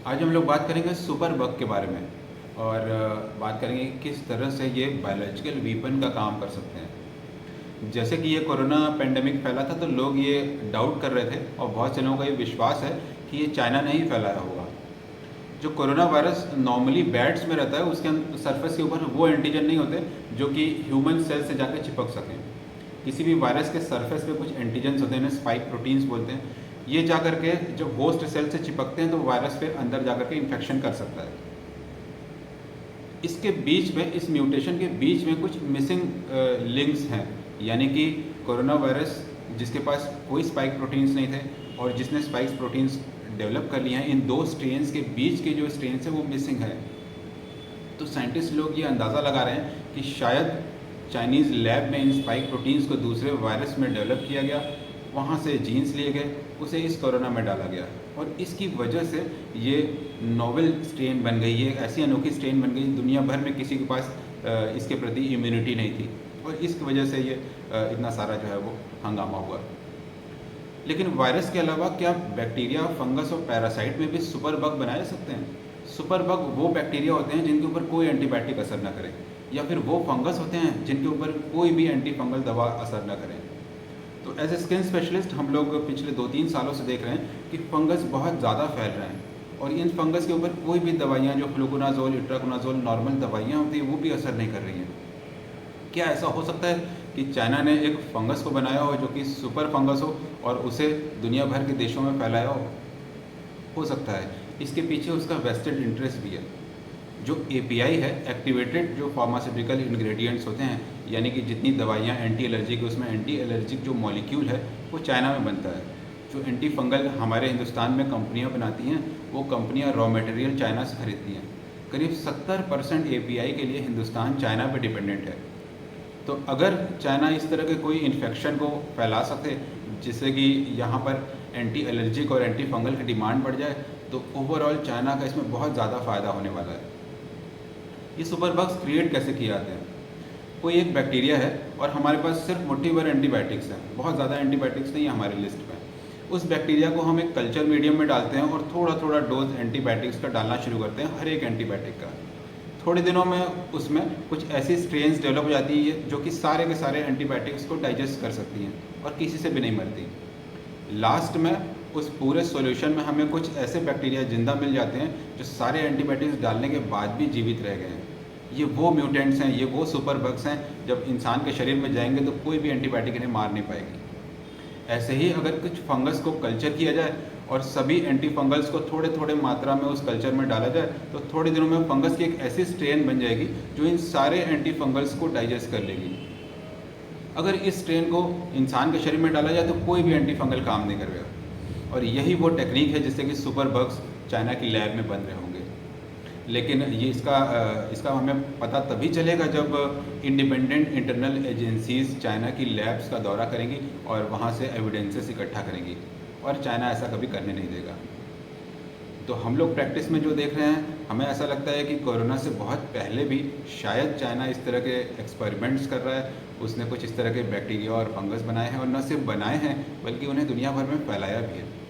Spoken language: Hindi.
आज हम लोग बात करेंगे सुपर बग के बारे में और बात करेंगे कि किस तरह से ये बायोलॉजिकल वीपन का काम कर सकते हैं। जैसे कि ये कोरोना पेंडेमिक फैला था तो लोग ये डाउट कर रहे थे और बहुत से लोगों का ये विश्वास है कि ये चाइना ने ही फैलाया होगा। जो कोरोना वायरस नॉर्मली बैट्स में रहता है उसके सरफेस के ऊपर वो एंटीजन नहीं होते जो कि ह्यूमन सेल से जाकर चिपक सकें। किसी भी वायरस के सरफेस पे कुछ एंटीजेंस होते हैं, स्पाइक प्रोटीन्स बोलते हैं। ये जा करके जब होस्ट सेल से चिपकते हैं तो वायरस फिर अंदर जा करके इन्फेक्शन कर सकता है। इसके बीच में, इस म्यूटेशन के बीच में कुछ मिसिंग लिंक्स हैं, यानी कि कोरोना वायरस जिसके पास कोई स्पाइक प्रोटीन्स नहीं थे और जिसने स्पाइक प्रोटीन्स डेवलप कर लिए हैं, इन दो स्ट्रेन्स के बीच के जो स्ट्रेन्स हैं वो मिसिंग है। तो साइंटिस्ट लोग ये अंदाज़ा लगा रहे हैं कि शायद चाइनीज़ लैब में इन स्पाइक प्रोटीन्स को दूसरे वायरस में डेवलप किया गया, वहाँ से जीन्स लिए गए, उसे इस कोरोना में डाला गया और इसकी वजह से ये नोवेल स्ट्रेन बन गई। ये ऐसी अनोखी स्ट्रेन बन गई, दुनिया भर में किसी के पास इसके प्रति इम्यूनिटी नहीं थी और इसकी वजह से ये इतना सारा जो है वो हंगामा हुआ। लेकिन वायरस के अलावा क्या बैक्टीरिया, फंगस और पैरासाइट में भी सुपर बग बनाए जा सकते हैं? सुपर बग वो बैक्टीरिया होते हैं जिनके ऊपर कोई एंटीबायोटिक असर न करे, या फिर वो फंगस होते हैं जिनके ऊपर कोई भी एंटी फंगल दवा असर न करे। तो एज ए स्किन स्पेशलिस्ट हम लोग पिछले 2-3 सालों से देख रहे हैं कि फंगस बहुत ज़्यादा फैल रहे हैं और इन फंगस के ऊपर कोई भी दवाइयाँ, जो फ्लूकोनाजोल, इट्राकोनाजोल नॉर्मल दवाइयाँ होती हैं, वो भी असर नहीं कर रही हैं। क्या ऐसा हो सकता है कि चाइना ने एक फंगस को बनाया हो जो कि सुपर फंगस हो और उसे दुनिया भर के देशों में फैलाया हो सकता है। इसके पीछे उसका वेस्टेड इंटरेस्ट भी है। जो एपीआई है, एक्टिवेटेड जो फार्मास्यूटिकल इंग्रेडिएंट्स होते हैं, यानी कि जितनी दवाइयाँ एंटी एलर्जी की, उसमें एंटी एलर्जिक जो मॉलिक्यूल है वो चाइना में बनता है। जो एंटी फंगल हमारे हिंदुस्तान में कंपनियाँ बनाती हैं, वो कंपनियाँ रॉ मटेरियल चाइना से खरीदती हैं। करीब 70% एपीआई के लिए हिंदुस्तान चाइना पे डिपेंडेंट है। तो अगर चाइना इस तरह के कोई इन्फेक्शन को फैला सके जिससे कि यहाँ पर एंटी एलर्जिक और एंटी फंगल की डिमांड बढ़ जाए, तो ओवरऑल चाइना का इसमें बहुत ज़्यादा फ़ायदा होने वाला है। ये सुपर बग्स क्रिएट कैसे किए जाते हैं? कोई एक बैक्टीरिया है और हमारे पास सिर्फ मुट्ठी भर एंटीबायोटिक्स हैं, बहुत ज़्यादा एंटीबायोटिक्स नहीं है हमारी लिस्ट में। उस बैक्टीरिया को हम एक कल्चर मीडियम में डालते हैं और थोड़ा थोड़ा डोज एंटीबायोटिक्स का डालना शुरू करते हैं, हर एक एंटीबायोटिक का। थोड़े दिनों में उसमें कुछ ऐसी स्ट्रेन्स डेवलप हो जाती है जो कि सारे के सारे एंटीबायोटिक्स को डाइजेस्ट कर सकती हैं और किसी से भी नहीं मरती। लास्ट में उस पूरे सॉल्यूशन में हमें कुछ ऐसे बैक्टीरिया जिंदा मिल जाते हैं जो सारे एंटीबायोटिक्स डालने के बाद भी जीवित रह गए हैं। ये वो म्यूटेंट्स हैं, ये वो सुपर बग्स हैं, जब इंसान के शरीर में जाएंगे तो कोई भी एंटीबायोटिक इन्हें मार नहीं पाएगी। ऐसे ही अगर कुछ फंगस को कल्चर किया जाए और सभी एंटी फंगल्स को थोड़े थोड़े मात्रा में उस कल्चर में डाला जाए, तो थोड़े दिनों में फंगस की एक ऐसी स्ट्रेन बन जाएगी जो इन सारे एंटी फंगल्स को डाइजेस्ट कर लेगी। अगर इस स्ट्रेन को इंसान के शरीर में डाला जाए तो कोई भी एंटी फंगल काम नहीं करेगा। और यही वो टेक्निक है जिससे कि सुपर बग्स चाइना की लैब में बन रहे होंगे। लेकिन ये इसका हमें पता तभी चलेगा जब इंडिपेंडेंट इंटरनल एजेंसीज़ चाइना की लैब्स का दौरा करेंगी और वहाँ से एविडेंसेस इकट्ठा करेंगी, और चाइना ऐसा कभी करने नहीं देगा। तो हम लोग प्रैक्टिस में जो देख रहे हैं, हमें ऐसा लगता है कि कोरोना से बहुत पहले भी शायद चाइना इस तरह के एक्सपेरिमेंट्स कर रहा है। उसने कुछ इस तरह के बैक्टीरिया और फंगस बनाए हैं और न सिर्फ बनाए हैं बल्कि उन्हें दुनिया भर में फैलाया भी है।